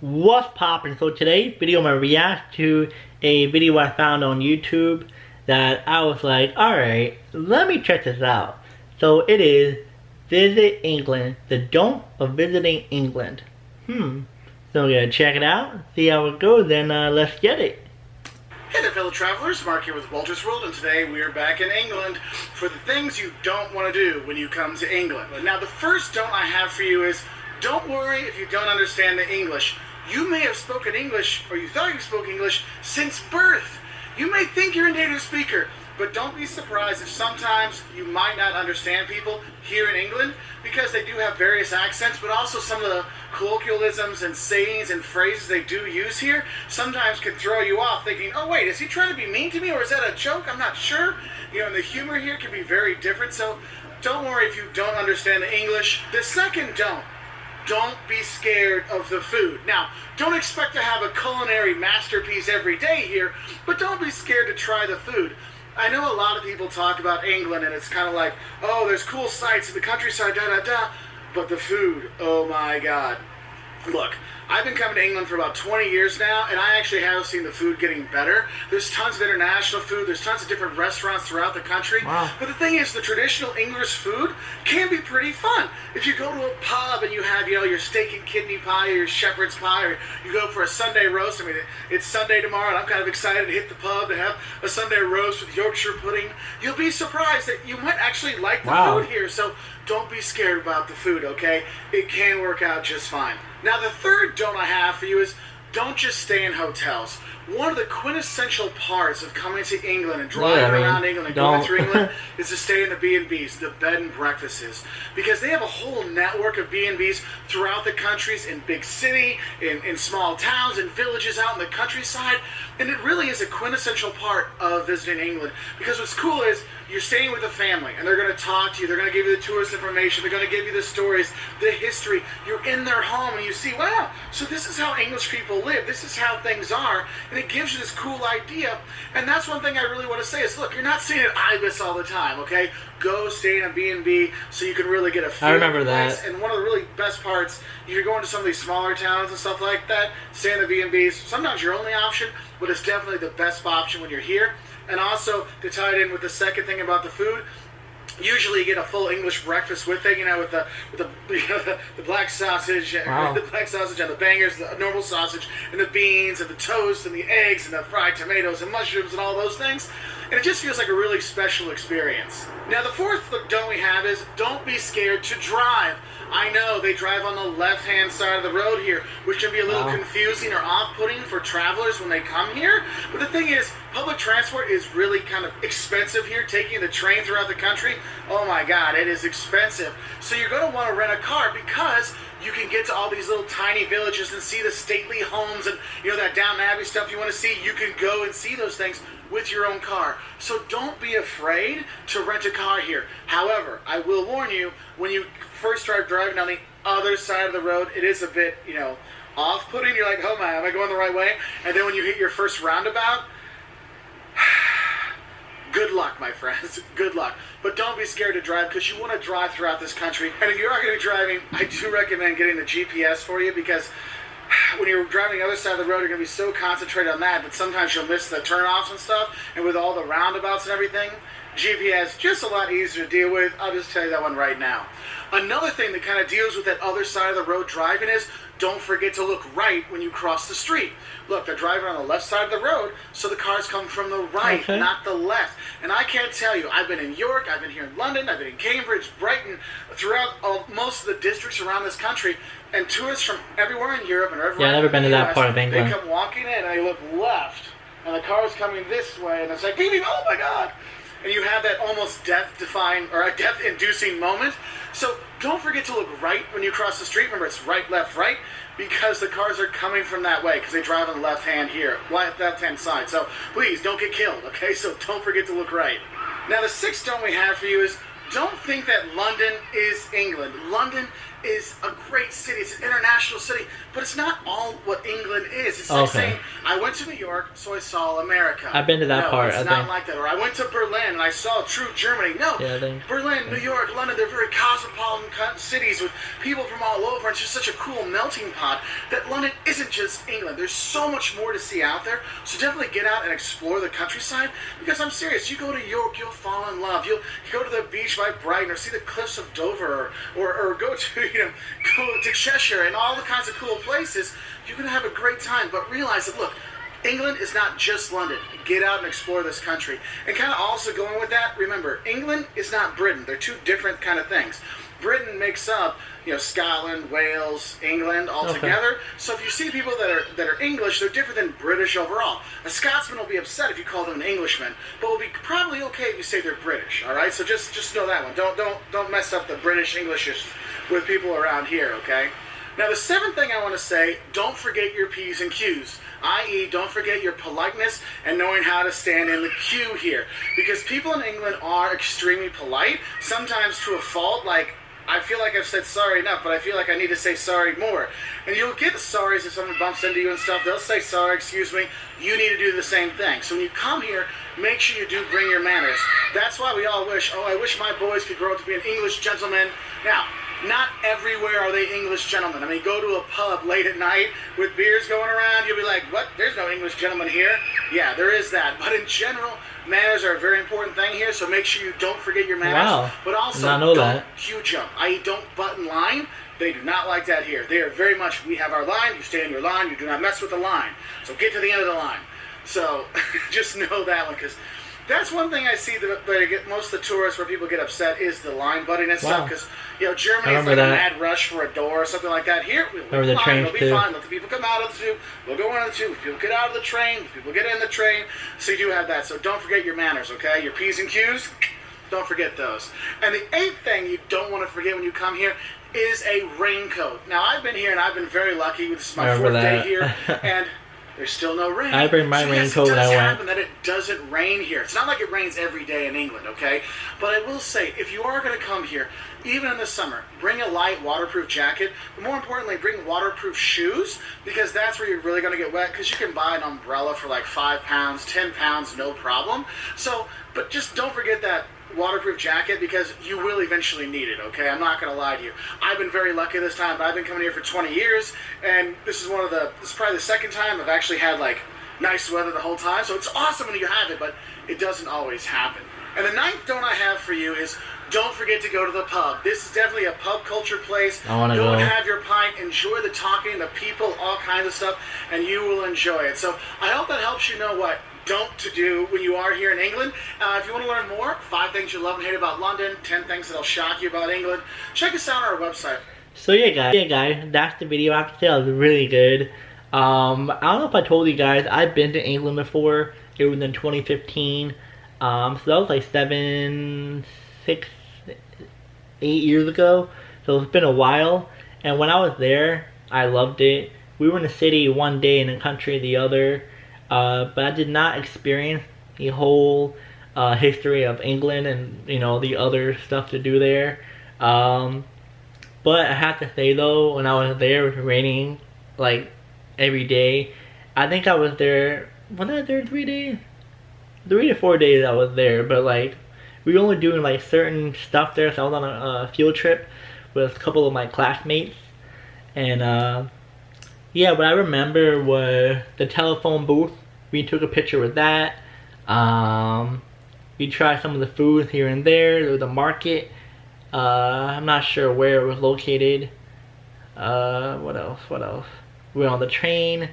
What's poppin'? So today's video I'm gonna react to a video I found on YouTube that I was like, alright, let me check this out. So it is Visit England, the Don't of Visiting England. So we're gonna check it out, see how it goes, then let's get it. Hey there fellow travelers, Mark here with Walter's World, and today we are back in England for the things you don't want to do when you come to England. Now the first don't I have for you is, don't worry if you don't understand the English. You may have spoken English, or you thought you spoke English, since birth. You may think you're a native speaker, but don't be surprised if sometimes you might not understand people here in England, because they do have various accents, but also some of the colloquialisms and sayings and phrases they do use here sometimes can throw you off thinking, oh wait, is he trying to be mean to me, or is that a joke? I'm not sure. You know, and the humor here can be very different, so don't worry if you don't understand the English. The second don't be scared of the food. Now, don't expect to have a culinary masterpiece every day here, but don't be scared to try the food. I know a lot of people talk about England and it's kind of like, oh, there's cool sights in the countryside, da-da-da, but the food, oh my God. Look, I've been coming to England for about 20 years now, and I actually have seen the food getting better. There's tons of international food, there's tons of different restaurants throughout the country. Wow. But the thing is, the traditional English food can be pretty fun. If you go to a pub and you have, you know, your steak and kidney pie or your shepherd's pie, or you go for a Sunday roast. I mean, it's Sunday tomorrow, and I'm kind of excited to hit the pub to have a Sunday roast with Yorkshire pudding. You'll be surprised that you might actually like the food here, so don't be scared about the food, okay? It can work out just fine. Now, the third don't I have for you is, don't just stay in hotels. One of the quintessential parts of coming to England and driving around England and going through England is to stay in the B&Bs, the bed and breakfasts, because they have a whole network of B&Bs throughout the countries, in big city, in small towns, in villages out in the countryside, and it really is a quintessential part of visiting England, because what's cool is you're staying with a family, and they're going to talk to you, they're going to give you the tourist information, they're going to give you the stories, the history. You're in their home, and you see, wow, so this is how English people live, this is how things are, and it gives you this cool idea. And that's one thing I really want to say is, look, you're not staying at Ibis all the time, okay? Go stay in a B&B so you can really get a feel. I remember that. And one of the really best parts, if you're going to some of these smaller towns and stuff like that, stay in the B&Bs. Sometimes your only option, but it's definitely the best option when you're here. And also, to tie it in with the second thing about the food, usually you get a full English breakfast with it, you know, with the the black sausage, the black sausage and the bangers, the normal sausage, and the beans, and the toast, and the eggs, and the fried tomatoes, and mushrooms, and all those things. And it just feels like a really special experience. Now, the fourth don't we have is, don't be scared to drive. I know they drive on the left-hand side of the road here, which can be a little confusing or off-putting for travelers when they come here. But the thing is, public transport is really kind of expensive here. Taking the train throughout the country, oh my God, it is expensive. So you're going to want to rent a car, because you can get to all these little tiny villages and see the stately homes and, you know, that Downton Abbey stuff you want to see. You can go and see those things with your own car. So don't be afraid to rent a car here. However, I will warn you, when you first start driving down the other side of the road, it is a bit, you know, off-putting. You're like, oh man, am I going the right way? And then when you hit your first roundabout, good luck, my friends. Good luck. But don't be scared to drive, because you want to drive throughout this country. And if you are going to be driving, I do recommend getting the GPS for you, because when you're driving the other side of the road, you're going to be so concentrated on that sometimes you'll miss the turnoffs and stuff. And with all the roundabouts and everything, GPS, just a lot easier to deal with. I'll just tell you that one right now. Another thing that kind of deals with that other side of the road driving is, don't forget to look right when you cross the street. Look, they're driving on the left side of the road, so the cars come from the right, not the left. And I can't tell you, I've been in York, I've been here in London, I've been in Cambridge, Brighton, throughout most of the districts around this country, and tourists from everywhere in Europe and everywhere I've never been to that part of England. They come walking in and they look left, and the car's coming this way, and it's like, beep, beep, oh my God. And you have that almost death-defying, or a death-inducing moment. So don't forget to look right when you cross the street. Remember, it's right, right, because the cars are coming from that way, because they drive on the left hand here, left-hand side. So please, don't get killed, okay? So don't forget to look right. Now, the sixth don't we have for you is, don't think that London is England. London is a great city. It's an international city, but it's not all what England is. It's like saying, I went to New York, so I saw America. I've been to that part. It's not like that. Or I went to Berlin and I saw true Germany. No, Berlin, New York, London, they're very cosmopolitan cities with people from all over. It's just such a cool melting pot that London isn't just England. There's so much more to see out there. So definitely get out and explore the countryside, because I'm serious. You go to York, you'll fall in love. You'll go to the beach by Brighton, or see the cliffs of Dover, or go to go to Cheshire and all the kinds of cool places. You're going to have a great time, but realize that, look, England is not just London. Get out and explore this country. And kind of also going with that, remember, England is not Britain. They're two different kind of things. Britain makes up, Scotland, Wales, England all together. So if you see people that are English, they're different than British overall. A Scotsman will be upset if you call them an Englishman, but will be probably okay if you say they're British. All right, so just know that one. Don't mess up the British Englishes with people around here. Okay. Now the seventh thing I want to say: don't forget your P's and Q's. I.e., don't forget your politeness and knowing how to stand in the queue here, because people in England are extremely polite, sometimes to a fault. Like, I feel like I've said sorry enough, but I feel like I need to say sorry more. And you'll get the sorries if someone bumps into you and stuff. They'll say sorry, excuse me. You need to do the same thing. So when you come here, make sure you do bring your manners. That's why we all wish, I wish my boys could grow up to be an English gentleman. Now, not everywhere are they English gentlemen. I mean, go to a pub late at night with beers going around, you'll be like, what? There's no English gentleman here? Yeah, there is that. But in general, manners are a very important thing here, so make sure you don't forget your manners. Wow. But also, don't queue jump, i.e. don't butt in line. They do not like that here. They are very much, we have our line, you stay in your line, you do not mess with the line. So get to the end of the line. So just know that one, because that's one thing I see that I get most of the tourists where people get upset is the line butting and stuff, because Germany is like a mad rush for a door or something like that. Here, we'll be fine. It'll be fine. Let the people come out of the tube. We'll go on the tube. People get out of the train. People get in the train. So you do have that. So don't forget your manners, okay? Your P's and Q's, don't forget those. And the eighth thing you don't want to forget when you come here is a raincoat. Now, I've been here and I've been very lucky. This is my fourth day here, and there's still no rain. I bring my raincoat when I went. It does happen that it doesn't rain here. It's not like it rains every day in England, okay? But I will say, if you are going to come here, even in the summer, bring a light waterproof jacket. But more importantly, bring waterproof shoes, because that's where you're really going to get wet, because you can buy an umbrella for like 5 pounds, 10 pounds, no problem. So, but just don't forget that waterproof jacket, because you will eventually need it, okay? I'm not going to lie to you. I've been very lucky this time, but I've been coming here for 20 years, and this is probably the second time I've actually had, like, nice weather the whole time, so it's awesome when you have it, but it doesn't always happen. And the ninth don't I have for you is, don't forget to go to the pub. This is definitely a pub culture place. I want to go and have your pint, enjoy the talking, the people, all kinds of stuff, and you will enjoy it. So I hope that helps you know what don't to do when you are here in England. If you want to learn more, 5 things you love and hate about London, 10 things that'll shock you about England, check us out on our website. So yeah guys, that's the video. I have to say it was really good. I don't know if I told you guys, I've been to England before. It was in 2015. So that was like 8 years ago. So it's been a while. And when I was there, I loved it. We were in the city one day and in the country the other. But I did not experience the whole history of England and the other stuff to do there. But I have to say though, when I was there, it was raining like every day. I think I was there. Was I there 3 days? 3 to 4 days I was there. But like we were only doing like certain stuff there. So I was on a field trip with a couple of my classmates, and yeah, what I remember was the telephone booth. We took a picture with that. We tried some of the food here and there. There was a market. I'm not sure where it was located. What else? We were on the train.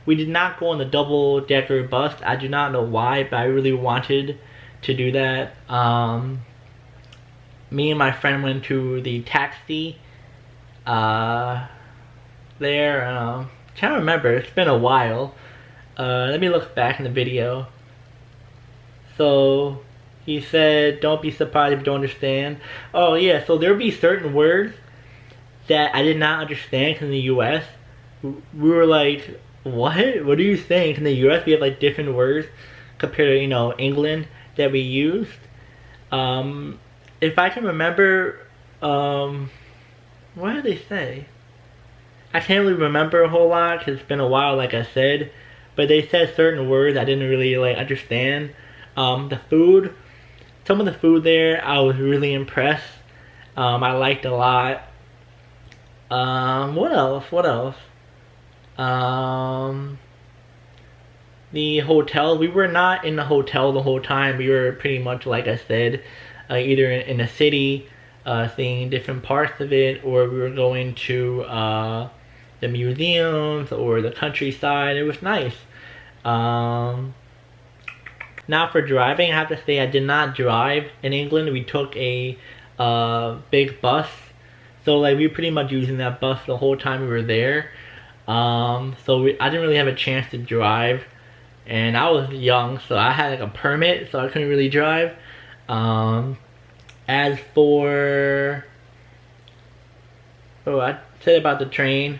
We did not go on the double-decker bus. I do not know why, but I really wanted to do that. Me and my friend went to the taxi there. Trying to remember. It's been a while. Let me look back in the video. So he said, don't be surprised if you don't understand. Oh yeah, so there'll be certain words that I did not understand in the US. We were like, what are you saying? In the US we have like different words compared to England that we used. If I can remember, what did they say? I can't really remember a whole lot because it's been a while, like I said. But they said certain words I didn't really like understand. The food, some of the food there, I was really impressed. I liked a lot. What else? What else? The hotel. We were not in the hotel the whole time. We were pretty much, like I said, either in the city, seeing different parts of it, or we were going to the museums or the countryside. It was nice. Now for driving, I have to say I did not drive in England. We took a big bus. So like we were pretty much using that bus the whole time we were there. I didn't really have a chance to drive. And I was young, so I had like a permit, so I couldn't really drive. As for... Oh, I said about the train.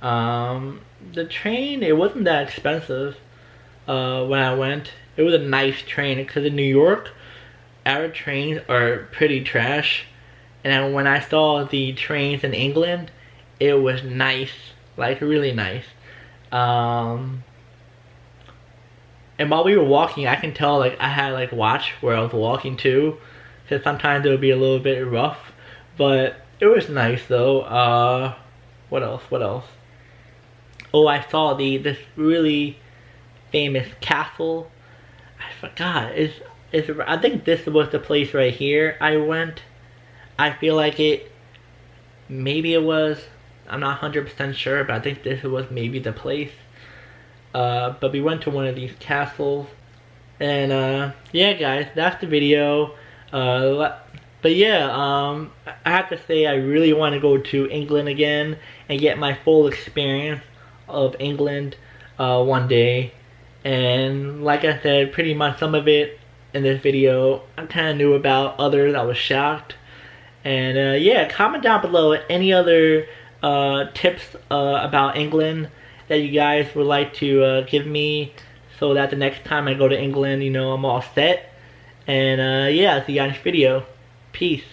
The train, it wasn't that expensive when I went. It was a nice train, because in New York, our trains are pretty trash. And when I saw the trains in England, it was nice, like really nice. And while we were walking, I can tell like I had like watch where I was walking to, because sometimes it would be a little bit rough, but it was nice though. What else? What else? Oh, I saw this really famous castle. I forgot. I think this was the place right here I went. I feel like it. Maybe it was. I'm not 100% sure, but I think this was maybe the place. But we went to one of these castles, and yeah, guys, that's the video. But yeah, I have to say I really want to go to England again and get my full experience of England one day. And like I said, pretty much some of it in this video I kind of knew about. Others I was shocked. And yeah, comment down below any other tips about England that you guys would like to give me, so that the next time I go to England, you know, I'm all set. And yeah, I'll see you guys next video. Peace.